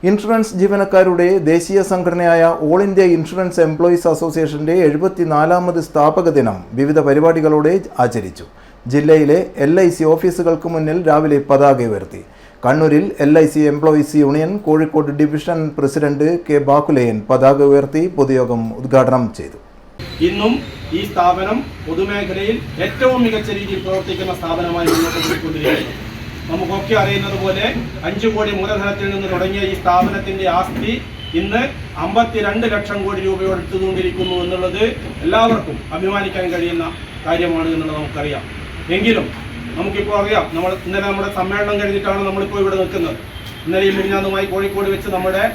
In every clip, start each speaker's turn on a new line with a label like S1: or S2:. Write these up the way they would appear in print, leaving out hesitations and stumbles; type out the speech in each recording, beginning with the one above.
S1: Insurance ജീവനക്കാരുടെ ദേശീയ സംഘടനയായ ഓൾ ഇന്ത്യ ഇൻഷുറൻസ് എംപ്ലോയീസ് അസോസിയേഷന്റെ 74ാമത് സ്ഥാപക ദിനം വിവിധ പരിപാടികളോടെ ആചരിച്ചു. ജില്ലയിലെ LIC ഓഫീസുകൾക്ക് മുന്നിൽ രാവിലെ പതാക ഉയർത്തി. കണ്ണൂരിൽ LIC employees union Kozhikode division president K. ബാക്കുലയൻ പതാക ഉയർത്തി പൊതുയോഗം ഉദ്ഘാടനം ചെയ്തു.
S2: ഇന്നും ഈ സ്ഥാപനം പൊതുമേഖലയിൽ ഏറ്റവും മികച്ച രീതിയിൽ പ്രവർത്തിക്കുന്ന സ്ഥാപനമായി മുന്നോട്ട് പോയിക്കൊണ്ടിരിക്കുന്നു. നമുക്കൊക്കെ അറിയുന്നത് പോലെ 5 കോടി മൂലധനത്തിൽ നിന്ന് തുടങ്ങിയ ഈ സ്ഥാപനത്തിന്റെ ആസ്തി ഇന്ന് 52 ലക്ഷം കോടി രൂപയോട് എത്തുകൊണ്ടിരിക്കുന്നു എന്നുള്ളത് എല്ലാവർക്കും അഭിമാനിക്കാൻ കഴിയുന്ന കാര്യമാണ് എന്നുള്ളത് നമുക്കറിയാം. എങ്കിലും നമുക്കിപ്പോൾ അറിയാം, ഇന്നലെ നമ്മുടെ സമ്മേളനം കഴിഞ്ഞിട്ടാണ് നമ്മളിപ്പോൾ ഇവിടെ നിൽക്കുന്നത്. ഇന്നലെയും മിനിഞ്ഞാന്നുമായി കോഴിക്കോട് വെച്ച് നമ്മുടെ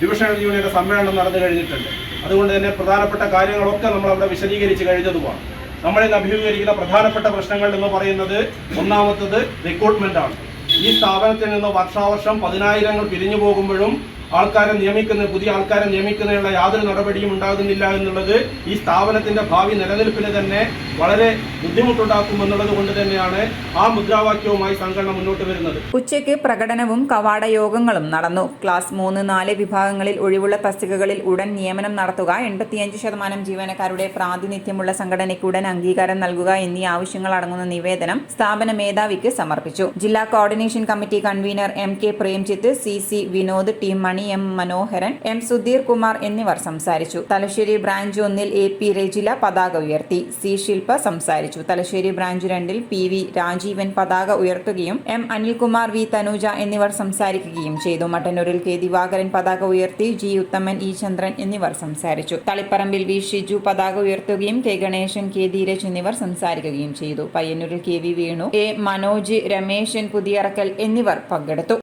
S2: ഡിവിഷണൽ യൂണിയന്റെ സമ്മേളനം നടന്നു കഴിഞ്ഞിട്ടുണ്ട്. അതുകൊണ്ട് തന്നെ പ്രധാനപ്പെട്ട കാര്യങ്ങളൊക്കെ നമ്മളവിടെ വിശദീകരിച്ച് കഴിഞ്ഞതുമാണ്. നമ്മളിന്ന് അഭിമുഖീകരിക്കുന്ന പ്രധാനപ്പെട്ട പ്രശ്നങ്ങൾ എന്ന് പറയുന്നത് ഒന്നാമത്തത് റിക്രൂട്ട്മെന്റ് ആണ്. ഈ സ്ഥാപനത്തിൽ നിന്ന് വർഷാവർഷം 10,000 പിരിഞ്ഞു പോകുമ്പോഴും പുതിയ ആൾക്കാരെ നിയമിക്കുന്നതിനുള്ള യാതൊരു നടപടിയും ഉണ്ടാകുന്നില്ല എന്നുള്ളത് ഈ സ്ഥാപനത്തിന്റെ ഭാവി നിലനിൽപ്പിന് തന്നെ വളരെ ബുദ്ധിമുട്ടുണ്ടാക്കുമെന്നുള്ളത് കൊണ്ട് തന്നെയാണ് ആ മുദ്രാവാക്യവുമായി സംഘടന മുന്നോട്ട് വരുന്നത്.
S3: ഉച്ചയ്ക്ക് പ്രകടനവും കവാട യോഗങ്ങളും നടന്നു. ക്ലാസ് 3, 4 വിഭാഗങ്ങളിൽ ഒഴിവുള്ള തസ്തികകളിൽ ഉടൻ നിയമനം നടത്തുക, 85% ജീവനക്കാരുടെ പ്രാതിനിധ്യമുള്ള സംഘടനയ്ക്ക് ഉടൻ അംഗീകാരം നൽകുക എന്നീ ആവശ്യങ്ങൾ അടങ്ങുന്ന നിവേദനം സ്ഥാപന മേധാവിക്ക് സമർപ്പിച്ചു. ജില്ലാ coordination committee convener MK Premjith, CC Vinod, ടീം മണി, M മനോഹരൻ, M സുധീർ കുമാർ എന്നിവർ സംസാരിച്ചു. തലശ്ശേരി ബ്രാഞ്ച് 1 AP രജില പതാക ഉയർത്തി. C ശില്പ സംസാരിച്ചു. തലശ്ശേരി ബ്രാഞ്ച് 2 PV രാജീവൻ പതാക ഉയർത്തുകയും M അനിൽകുമാർ, V തനുജ എന്നിവർ സംസാരിക്കുകയും ചെയ്തു. മട്ടന്നൂരിൽ K ദിവാകരൻ പതാക ഉയർത്തി. G ഉത്തമൻ, E ചന്ദ്രൻ എന്നിവർ സംസാരിച്ചു. തളിപ്പറമ്പിൽ V ഷിജു പതാക ഉയർത്തുകയും K ഗണേശൻ, K ധീരജ് എന്നിവർ സംസാരിക്കുകയും ചെയ്തു. പയ്യന്നൂരിൽ KV വേണു, A മനോജ്, രമേശൻ പുതിയറക്കൽ എന്നിവർ പങ്കെടുത്തു.